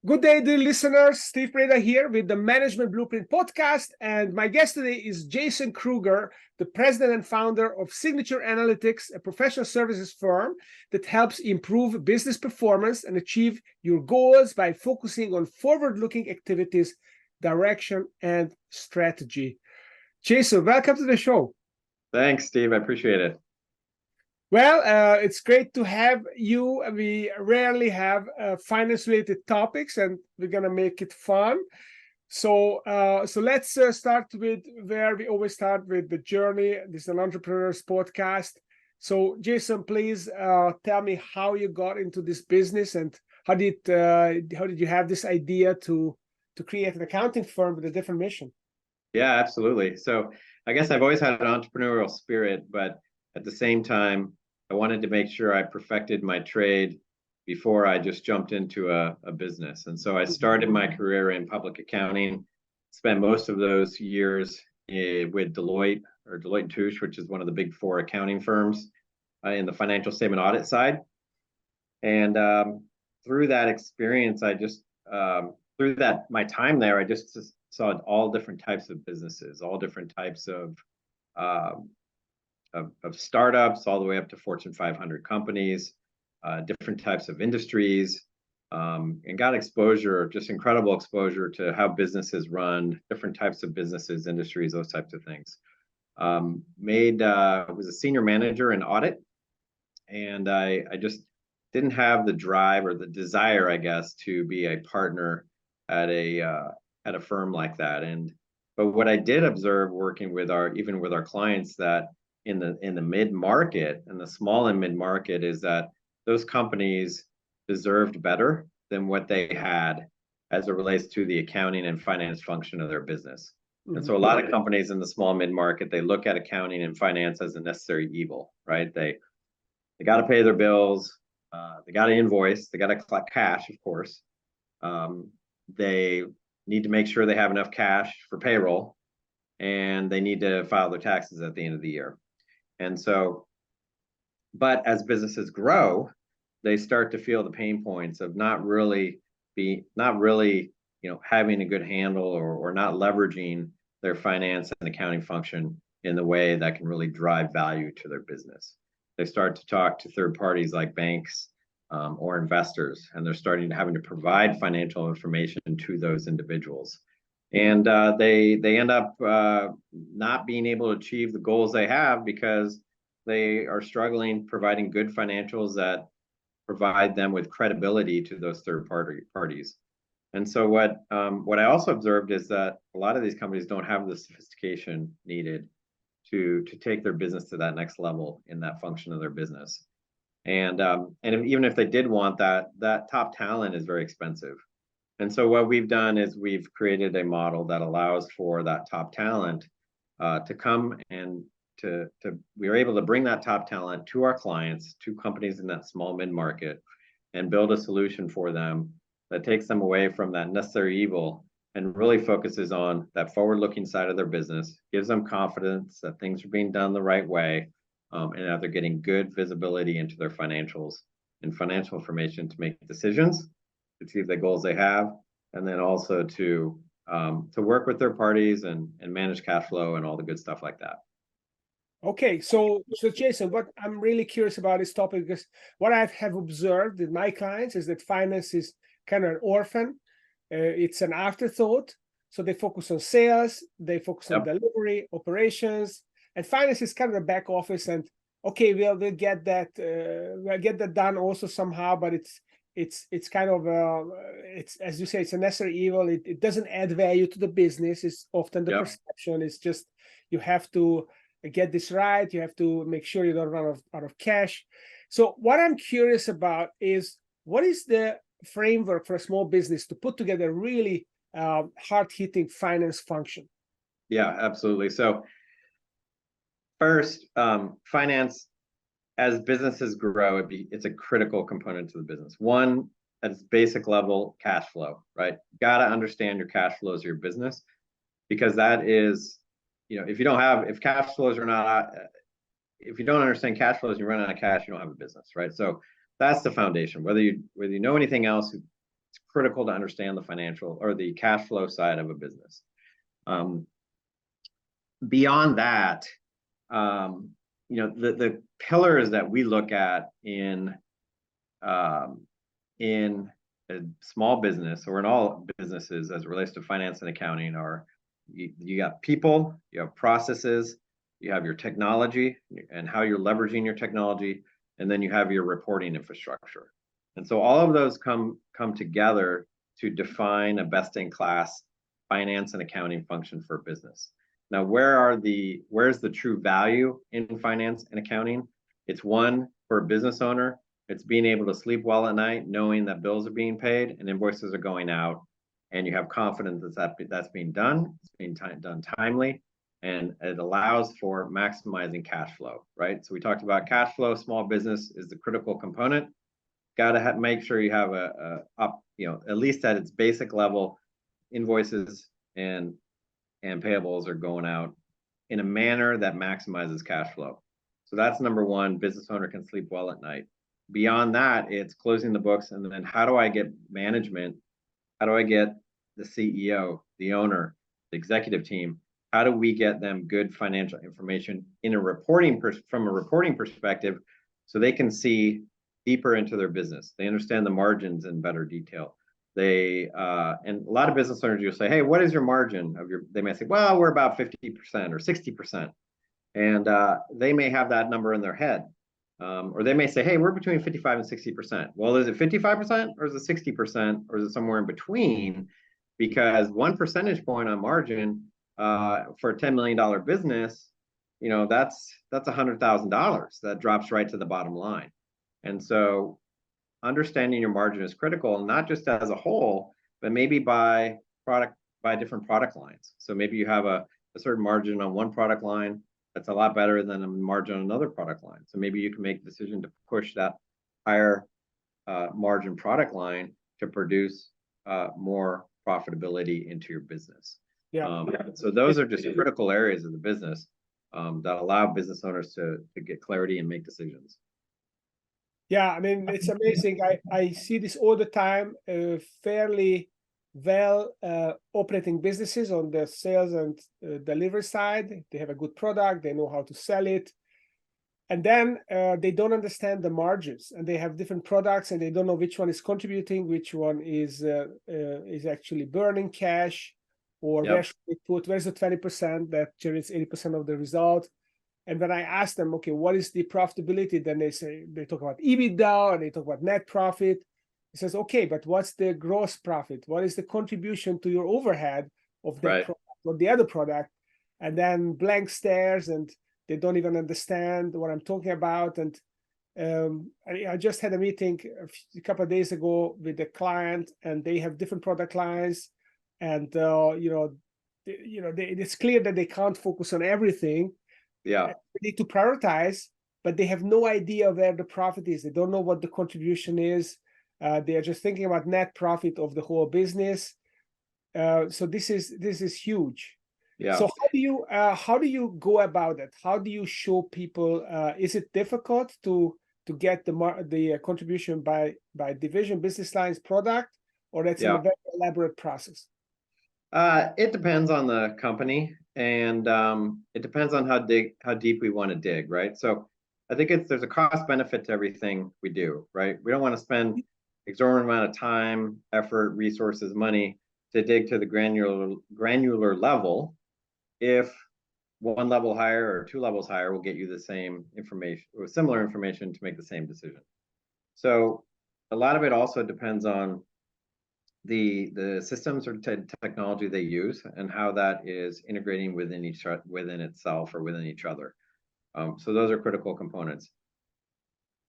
Good day, dear listeners. Steve Preda here with the Management Blueprint podcast. And my guest today is Jason Kruger, the president and founder of Signature Analytics, a professional services firm that helps improve business performance and achieve your goals by focusing on forward-looking activities, direction, and strategy. Jason, welcome to the show. Thanks, Steve. I appreciate it. Well, it's great to have you. We rarely have finance-related topics, and we're gonna make it fun. So let's start with where we always start with the journey. This is an entrepreneur's podcast. So, Jason, please tell me how you got into this business and how did you have this idea to create an accounting firm with a different mission? Yeah, absolutely. So I guess I've always had an entrepreneurial spirit, but at the same time, I wanted to make sure I perfected my trade before I just jumped into a business. And so I started my career in public accounting, spent most of those years with Deloitte or Deloitte & Touche, which is one of the big four accounting firms in the financial statement audit side. And through that experience, through my time there, I just saw all different types of businesses, all different types of startups, all the way up to Fortune 500 companies, different types of industries, and got exposure, just incredible exposure to how businesses run, different types of businesses, industries, those types of things. Was a senior manager in audit, and I just didn't have the drive or the desire, I guess, to be a partner at a firm like that. But what I did observe working with our clients, that in the mid-market and the small and mid-market, is that those companies deserved better than what they had as it relates to the accounting and finance function of their business. And so a lot of companies in the small mid-market, they look at accounting and finance as a necessary evil, right? They got to pay their bills, they got to invoice, they got to collect cash, of course. They need to make sure they have enough cash for payroll, and they need to file their taxes at the end of the year. And so, but as businesses grow, they start to feel the pain points of not really, having a good handle or not leveraging their finance and accounting function in the way that can really drive value to their business. They start to talk to third parties like banks or investors, and they're having to provide financial information to those individuals. And they end up not being able to achieve the goals they have because they are struggling providing good financials that provide them with credibility to those third parties. And so what I also observed is that a lot of these companies don't have the sophistication needed to take their business to that next level in that function of their business. And even if they did want that top talent is very expensive. And so what we've done is we've created a model that allows for that top talent to come and we are able to bring that top talent to our clients, to companies in that small mid-market, and build a solution for them that takes them away from that necessary evil and really focuses on that forward-looking side of their business, gives them confidence that things are being done the right way, and that they're getting good visibility into their financials and financial information to make decisions, to achieve the goals they have, and then also to work with third parties and manage cash flow and all the good stuff like that. Okay, so Jason, what I'm really curious about this topic, because what I have observed with my clients is that finance is kind of an orphan. It's an afterthought. So they focus on sales, they focus on delivery, operations, and finance is kind of the back office. And okay, we'll get that done also somehow, but it's kind of it's, as you say, it's a necessary evil. It doesn't add value to the business. It's often the perception. It's just you have to get this right. You have to make sure you don't run out of cash. So what I'm curious about is, what is the framework for a small business to put together a really hard-hitting finance function? Yeah, absolutely. So first, finance, as businesses grow, it's a critical component to the business. One, at its basic level, cash flow, right? You got to understand your cash flows of your business, because that is, if cash flows are not, if you don't understand cash flows, you run out of cash, you don't have a business, right? So that's the foundation. Whether you know anything else, it's critical to understand the financial or the cash flow side of a business. Beyond that, the pillars that we look at in a small business or in all businesses as it relates to finance and accounting are you got people, you have processes, you have your technology and how you're leveraging your technology, and then you have your reporting infrastructure. And so all of those come together to define a best-in-class finance and accounting function for a business. Now, where's the true value in finance and accounting? It's one, for a business owner, it's being able to sleep well at night, knowing that bills are being paid and invoices are going out, and you have confidence that that's being done, it's being done timely, and it allows for maximizing cash flow, right? So we talked about cash flow. Small business is the critical component. Got to make sure you have at least at its basic level, invoices and payables are going out in a manner that maximizes cash flow. So that's number one. Business owner can sleep well at night. Beyond that, it's closing the books, and then how do I get management? How do I get the CEO, the owner, the executive team? How do we get them good financial information in from a reporting perspective, so they can see deeper into their business? They understand the margins in better detail. And a lot of business owners, you'll say, hey, what is your margin of your? They may say, well, we're about 50% or 60%, and they may have that number in their head. Or they may say, hey, we're between 55 and 60%. Well, is it 55% or is it 60% or is it somewhere in between? Because 1 percentage point on margin for a $10 million business, that's $100,000 that drops right to the bottom line. And so understanding your margin is critical, not just as a whole, but maybe by different product lines. So maybe you have a certain margin on one product line that's a lot better than a margin on another product line. So maybe you can make the decision to push that higher margin product line to produce more profitability into your business. Yeah. So those are just critical areas of the business that allow business owners to get clarity and make decisions. Yeah, I mean, it's amazing. I see this all the time, fairly well operating businesses on the sales and delivery side. They have a good product, they know how to sell it, and then they don't understand the margins, and they have different products and they don't know which one is contributing, which one is actually burning cash, or where should they put, where's the 20% that generates 80% of the result. And when I ask them, okay, what is the profitability? Then they talk about EBITDA and they talk about net profit. He says, okay, but what's the gross profit? What is the contribution to your overhead of that product or the other product? And then blank stares, and they don't even understand what I'm talking about. And I just had a meeting a couple of days ago with a client, and they have different product lines, and it's clear that they can't focus on everything. Yeah, they need to prioritize, but they have no idea where the profit is. They don't know what the contribution is. They are just thinking about net profit of the whole business. So this is huge. Yeah. So how do you go about it? How do you show people? Is it difficult to get the contribution by division, business lines, product, or that's a very elaborate process? It depends on the company, and it depends on how deep we want to dig, right? So I think there's a cost benefit to everything we do, right? We don't want to spend exorbitant amount of time, effort, resources, money to dig to the granular level if one level higher or two levels higher will get you the same information or similar information to make the same decision. So a lot of it also depends on the systems or technology they use and how that is integrating within itself or within each other. So those are critical components.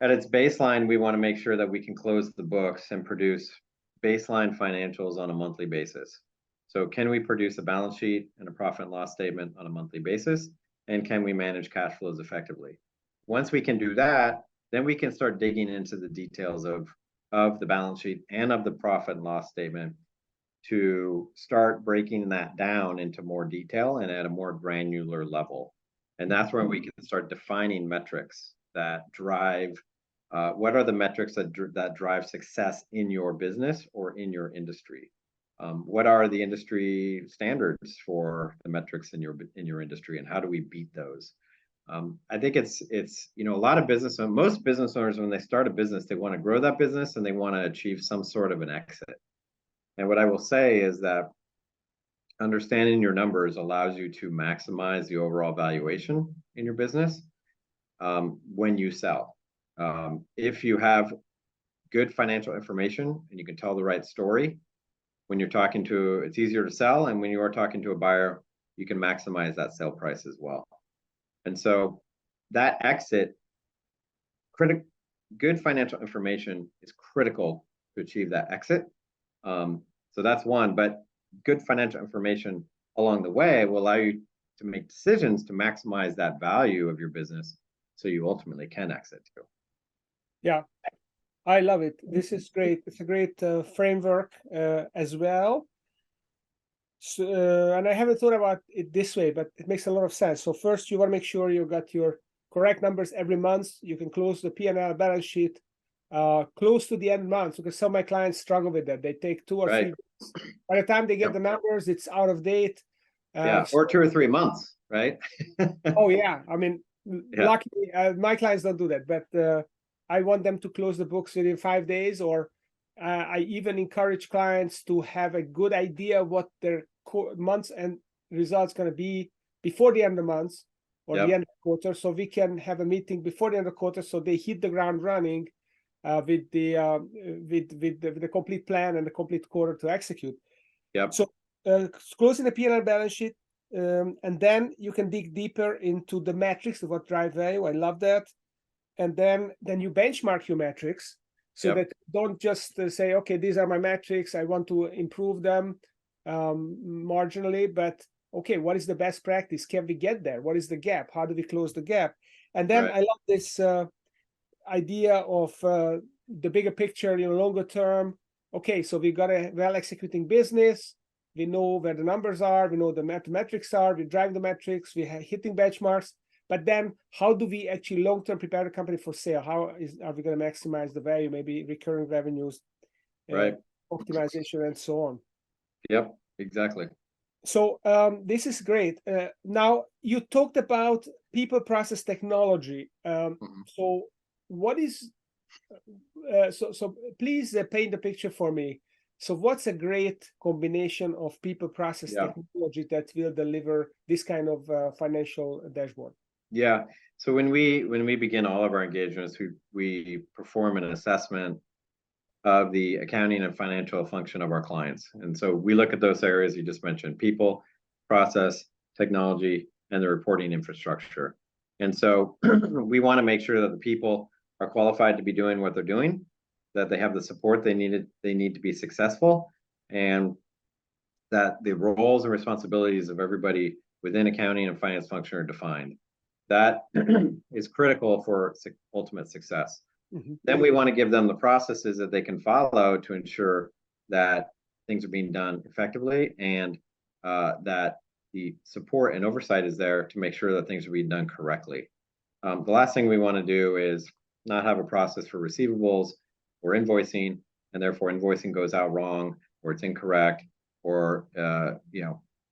At its baseline, we want to make sure that we can close the books and produce baseline financials on a monthly basis. So can we produce a balance sheet and a profit and loss statement on a monthly basis? And can we manage cash flows effectively? Once we can do that, then we can start digging into the details of the balance sheet and of the profit and loss statement to start breaking that down into more detail and at a more granular level. And that's where we can start defining metrics that drive What are the metrics that drive success in your business or in your industry? What are the industry standards for the metrics in your industry, and how do we beat those? I think it's a lot of most business owners, when they start a business, they want to grow that business and they want to achieve some sort of an exit. And what I will say is that understanding your numbers allows you to maximize the overall valuation in your business when you sell. If you have good financial information and you can tell the right story, when you're talking to, it's easier to sell, and when you are talking to a buyer, you can maximize that sale price as well. And so that exit, good financial information is critical to achieve that exit. So that's one, but good financial information along the way will allow you to make decisions to maximize that value of your business, so you ultimately can exit too. Yeah, I love it. This is great. It's a great framework as well. So, and I haven't thought about it this way, but it makes a lot of sense. So first, you want to make sure you got your correct numbers every month. You can close the P&L balance sheet close to the end of the month, because some of my clients struggle with that. They take 2 or 3 days. By the time they get the numbers, it's out of date. Or 2 or 3 months, right? Oh yeah, I mean, luckily my clients don't do that, but I want them to close the books within 5 days, or I even encourage clients to have a good idea what their months and results going to be before the end of the month or the end of the quarter, so we can have a meeting before the end of the quarter, so they hit the ground running with the complete plan and the complete quarter to execute. So closing the P&L balance sheet, and then you can dig deeper into the metrics of what drive value. I love that. And then you benchmark your metrics, so that don't just say, okay, these are my metrics, I want to improve them marginally, but okay, what is the best practice? Can we get there? What is the gap? How do we close the gap? And then I love this idea of the bigger picture, longer term. Okay, so we got a well-executing business. We know where the numbers are. We know the metrics are. We drive the metrics. We are hitting benchmarks. But then how do we actually long-term prepare the company for sale? Are we going to maximize the value, maybe recurring revenues, optimization, and so on? Yep, exactly. So this is great. Now, you talked about people, process, technology. So what is, so please paint the picture for me. So what's a great combination of people, process, technology that will deliver this kind of financial dashboard? Yeah. So when we begin all of our engagements, we perform an assessment of the accounting and financial function of our clients. And so we look at those areas you just mentioned: people, process, technology, and the reporting infrastructure. And so we want to make sure that the people are qualified to be doing what they're doing, that they have the support they need to be successful, and that the roles and responsibilities of everybody within accounting and finance function are defined. That is critical for ultimate success. Then we want to give them the processes that they can follow to ensure that things are being done effectively, and that the support and oversight is there to make sure that things are being done correctly. The last thing we want to do is not have a process for receivables or invoicing, and therefore invoicing goes out wrong, or it's incorrect, or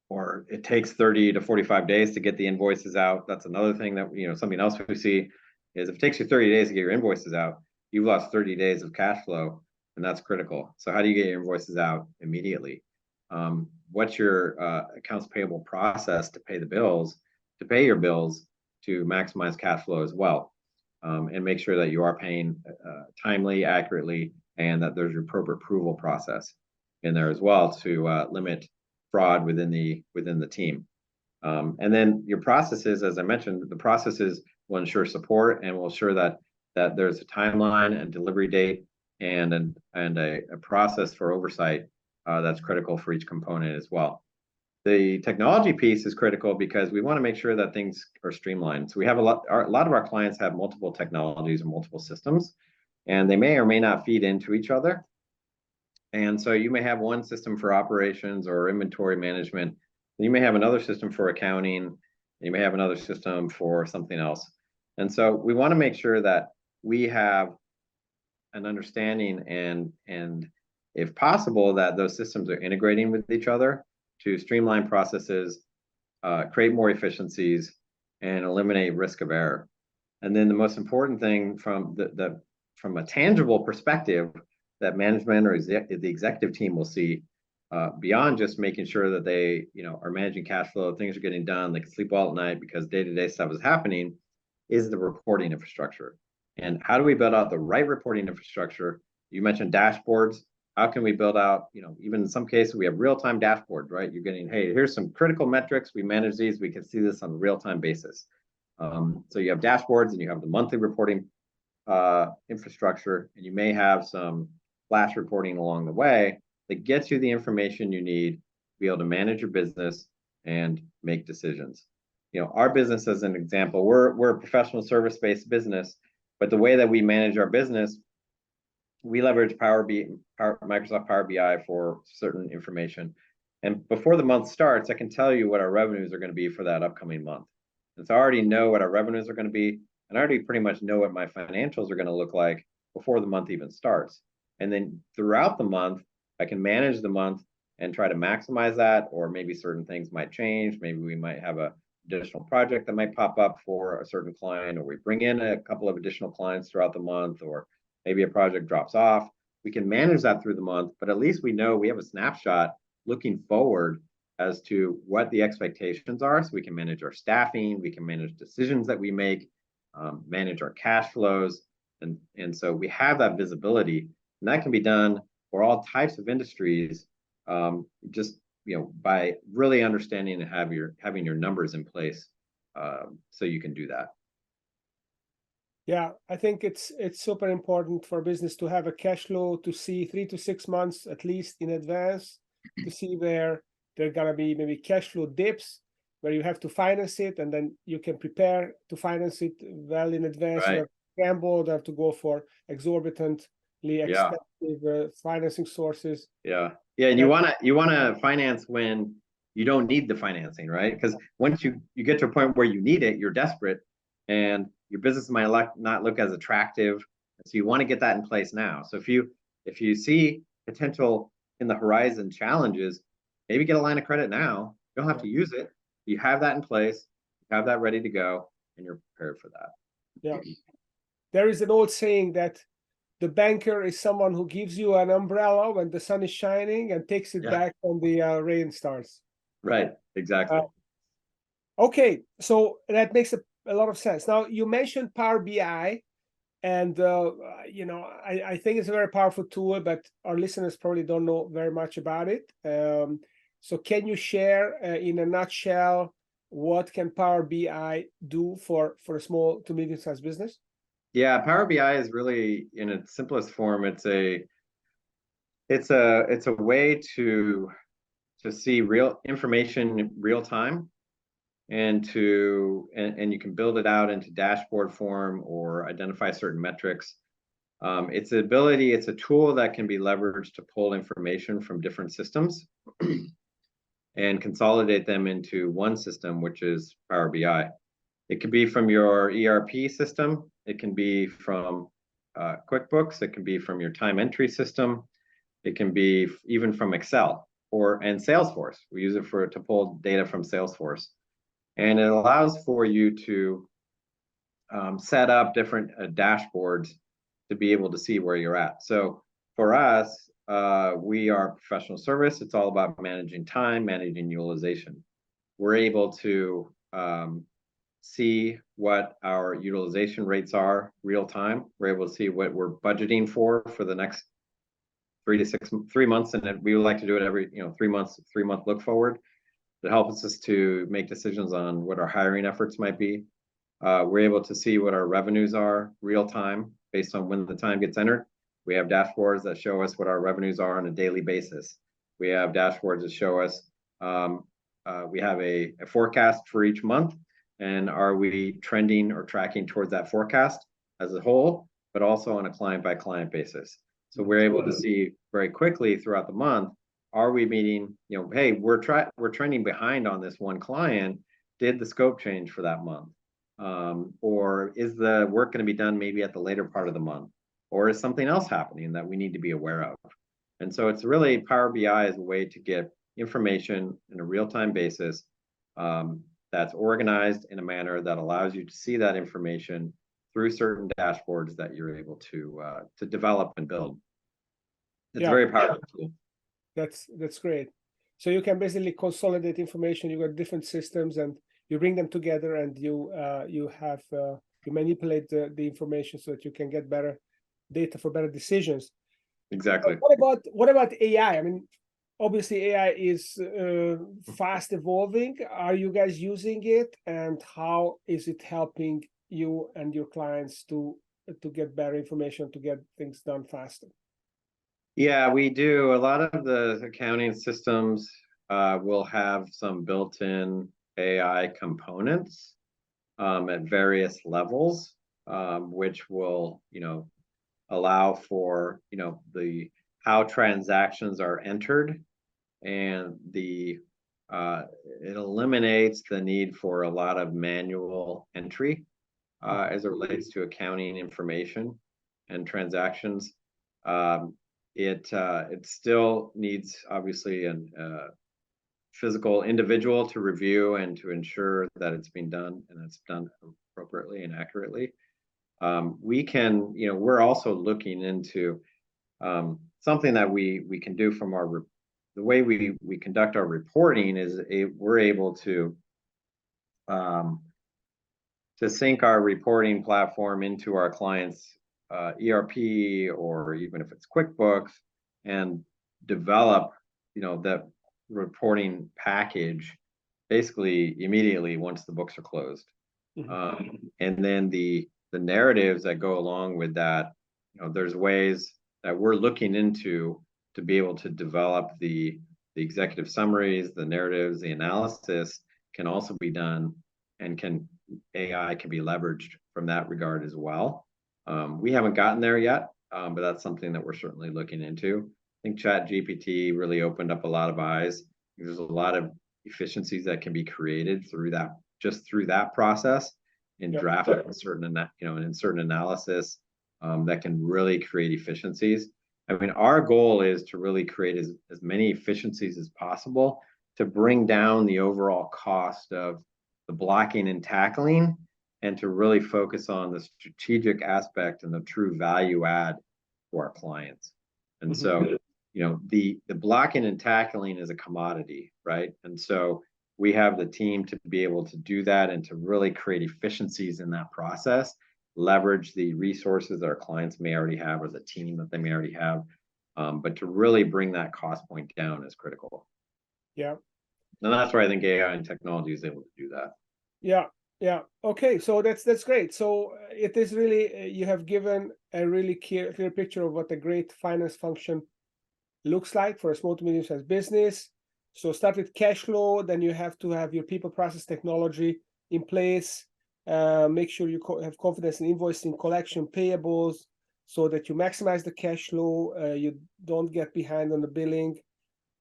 or it takes 30 to 45 days to get the invoices out. That's another thing that, something else we see is if it takes you 30 days to get your invoices out, you've lost 30 days of cash flow, and that's critical. So how do you get your invoices out immediately? What's your accounts payable process to pay your bills to maximize cash flow as well, and make sure that you are paying timely, accurately, and that there's your appropriate approval process in there as well to limit fraud within the team. And then your processes, as I mentioned, the processes will ensure support and will ensure that there's a timeline and delivery date and a process for oversight that's critical for each component as well. The technology piece is critical because we want to make sure that things are streamlined. So we have a lot of our clients have multiple technologies and multiple systems, and they may or may not feed into each other. And so you may have one system for operations or inventory management, and you may have another system for accounting, and you may have another system for something else. And so we want to make sure that we have an understanding and if possible, that those systems are integrating with each other to streamline processes, create more efficiencies, and eliminate risk of error. And then the most important thing from from a tangible perspective that management or the executive team will see, beyond just making sure that they are managing cash flow, things are getting done, they can sleep well at night because day-to-day stuff is happening, is the reporting infrastructure. And how do we build out the right reporting infrastructure? You mentioned dashboards. How can we build out, even in some cases, we have real-time dashboards, right? You're getting, hey, here's some critical metrics. We manage these. We can see this on a real-time basis. So you have dashboards and you have the monthly reporting infrastructure, and you may have some flash reporting along the way that gets you the information you need to be able to manage your business and make decisions. Our business, as an example, we're a professional service-based business, but the way that we manage our business, we leverage Microsoft Power BI for certain information. And before the month starts, I can tell you what our revenues are going to be for that upcoming month. And so I already know what our revenues are going to be, and I already pretty much know what my financials are going to look like before the month even starts. And then throughout the month, I can manage the month and try to maximize that, or maybe certain things might change. Maybe we might have a additional project that might pop up for a certain client, or we bring in a couple of additional clients throughout the month, or maybe a project drops off. We can manage that through the month, but at least we know we have a snapshot looking forward as to what the expectations are, so we can manage our staffing, we can manage decisions that we make, manage our cash flows, and so we have that visibility, and that can be done for all types of industries, just by really understanding and having your numbers in place, so you can do that. Yeah, I think it's super important for business to have a cash flow, to see 3 to 6 months at least in advance, to see where there are gonna be maybe cash flow dips where you have to finance it, and then you can prepare to finance it well in advance. Right. You have to scramble, you have to go for exorbitantly expensive financing sources. Yeah. And you wanna finance when you don't need the financing, right? Because once you get to a point where you need it, you're desperate, and your business might not look as attractive. So you want to get that in place now. So if you see potential in the horizon challenges, maybe get a line of credit now. You don't have to use it. You have that in place, you have that ready to go, and you're prepared for that. Yeah. There is an old saying that the banker is someone who gives you an umbrella when the sun is shining and takes it back when the rain starts. Right, exactly. Okay, so that makes a lot of sense. Now, you mentioned Power BI, and I think it's a very powerful tool, but our listeners probably don't know very much about it. So can you share in a nutshell what can Power BI do for a small to medium-sized business? Yeah, Power BI is really, in its simplest form, it's a way to see real information in real time, and you can build it out into dashboard form or identify certain metrics. It's a tool that can be leveraged to pull information from different systems and consolidate them into one system, which is Power BI. It could be from your ERP system. It can be from QuickBooks. It can be from your time entry system. It can be even from Excel and Salesforce. We use it to pull data from Salesforce. And it allows for you to set up different dashboards to be able to see where you're at. So for us, we are professional service. It's all about managing time, managing utilization. We're able to see what our utilization rates are real time. We're able to see what we're budgeting for the next 3 months, and we would like to do it every 3 months, 3-month look forward. It helps us to make decisions on what our hiring efforts might be. We're able to see what our revenues are real time based on when the time gets entered. We have dashboards that show us what our revenues are on a daily basis. We have dashboards that show us, we have a forecast for each month, and are we trending or tracking towards that forecast as a whole, but also on a client by client basis. So we're able to see very quickly throughout the month, are we meeting, hey, we're trending behind on this one client. Did the scope change for that month? Or is the work going to be done maybe at the later part of the month? or is something else happening that we need to be aware of? And so it's really Power BI is a way to get information in a real-time basis that's organized in a manner that allows you to see that information through certain dashboards that you're able to develop and build. It's a very powerful tool. That's great. So you can basically consolidate information. You got different systems, and you bring them together, and you manipulate the information so that you can get better data for better decisions. Exactly. What about AI? I mean, obviously AI is fast evolving. Are you guys using it, and how is it helping you and your clients to get better information, to get things done faster? Yeah, we do. A lot of the accounting systems will have some built-in AI components at various levels, which will, allow for, how transactions are entered, and it eliminates the need for a lot of manual entry as it relates to accounting information and transactions. It still needs, obviously, a physical individual to review and to ensure that it's being done, and it's done appropriately and accurately. We're also looking into something that we can do from the way we conduct our reporting is we're able to sync our reporting platform into our clients' ERP, or even if it's QuickBooks, and develop, that reporting package basically immediately once the books are closed. And then the narratives that go along with that, there's ways that we're looking into to be able to develop the executive summaries, the narratives, the analysis can also be done, and AI can be leveraged from that regard as well. We haven't gotten there yet, but that's something that we're certainly looking into. I think ChatGPT really opened up a lot of eyes. There's a lot of efficiencies that can be created through that process in drafting in certain analysis that can really create efficiencies. I mean, our goal is to really create as many efficiencies as possible to bring down the overall cost of the blocking and tackling, and to really focus on the strategic aspect and the true value add for our clients. And so, the blocking and tackling is a commodity, right? And so we have the team to be able to do that and to really create efficiencies in that process, leverage the resources that our clients may already have, or the team that they may already have, but to really bring that cost point down is critical. Yeah. And that's where I think AI and technology is able to do that. Yeah. Okay. So that's great. So it is really, you have given a really clear picture of what a great finance function looks like for a small to medium-sized business. So start with cash flow, then you have to have your people, process, technology in place. Make sure you have confidence in invoicing, collection, payables, so that you maximize the cash flow. You don't get behind on the billing.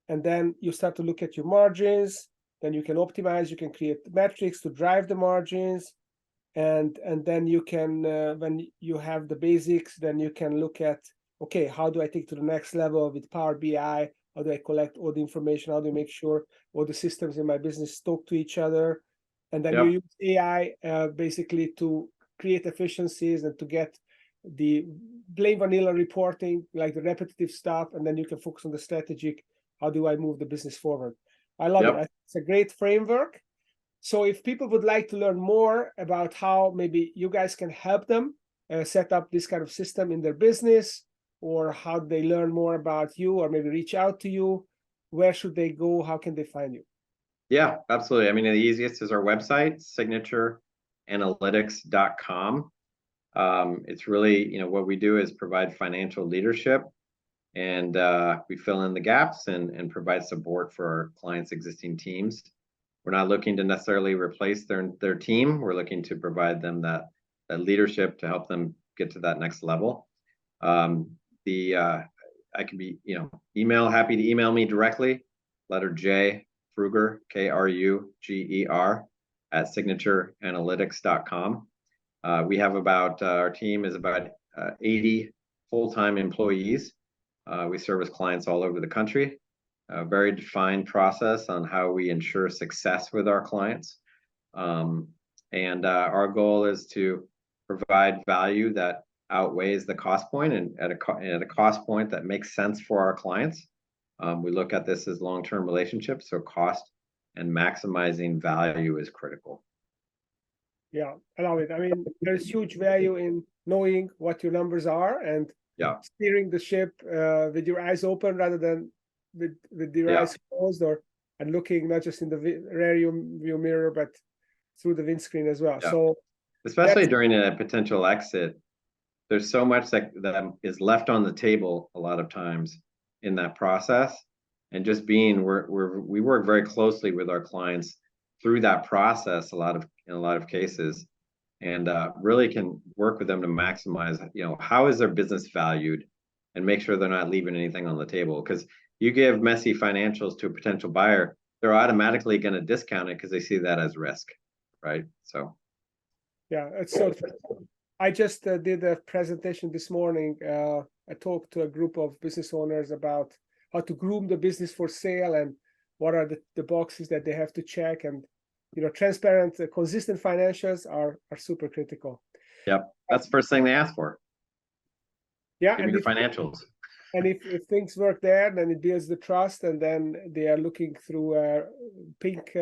And then you start to look at your margins. Then you can optimize, you can create metrics to drive the margins. And then you can, when you have the basics, then you can look at, okay, how do I take to the next level with Power BI? How do I collect all the information? How do I make sure all the systems in my business talk to each other? And then you use AI basically to create efficiencies and to get the plain vanilla reporting, like the repetitive stuff, and then you can focus on the strategic. How do I move the business forward? I love it. It's a great framework. So if people would like to learn more about how maybe you guys can help them set up this kind of system in their business, or how they learn more about you, or maybe reach out to you, where should they go? How can they find you? Yeah, absolutely. I mean, the easiest is our website, signatureanalytics.com. It's really, what we do is provide financial leadership, and we fill in the gaps and provide support for our clients' existing teams. We're not looking to necessarily replace their team. We're looking to provide them that leadership to help them get to that next level. I can be, happy to email me directly, letter J, Kruger, Kruger, at signatureanalytics.com. We have our team is about 80 full-time employees. We service clients all over the country. A very defined process on how we ensure success with our clients. And our goal is to provide value that outweighs the cost point, and at a cost point that makes sense for our clients. We look at this as long-term relationships, so cost and maximizing value is critical. Yeah, I love it. I mean, there's huge value in knowing what your numbers are and steering the ship with your eyes open rather than with your eyes closed, and looking not just in the rear view mirror, but through the windscreen as well. So especially during a potential exit, there's so much that is left on the table a lot of times in that process. And just we work very closely with our clients through that process in a lot of cases, and really can work with them to maximize, how is their business valued, and make sure they're not leaving anything on the table. Because you give messy financials to a potential buyer, they're automatically going to discount it because they see that as risk, right? So yeah, it's so true. I just did a presentation this morning. I talked to a group of business owners about how to groom the business for sale and what are the boxes that they have to check. And transparent, consistent financials are super critical. Yep, that's the first thing they ask for. Yeah, give me the financials. And if things work there, then it builds the trust, and then they are looking through pink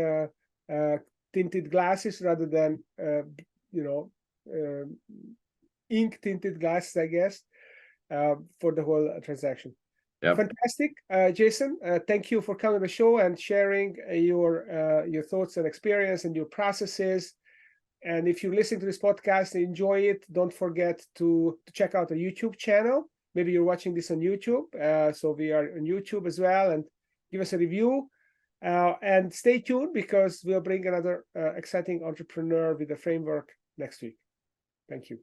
tinted glasses rather than ink tinted glasses, I guess, for the whole transaction. Yep. Fantastic, Jason. Thank you for coming to the show and sharing your thoughts and experience and your processes. And if you're listening to this podcast and enjoy it, don't forget to check out the YouTube channel. Maybe you're watching this on YouTube. So we are on YouTube as well, and give us a review. And stay tuned, because we'll bring another exciting entrepreneur with a framework next week. Thank you.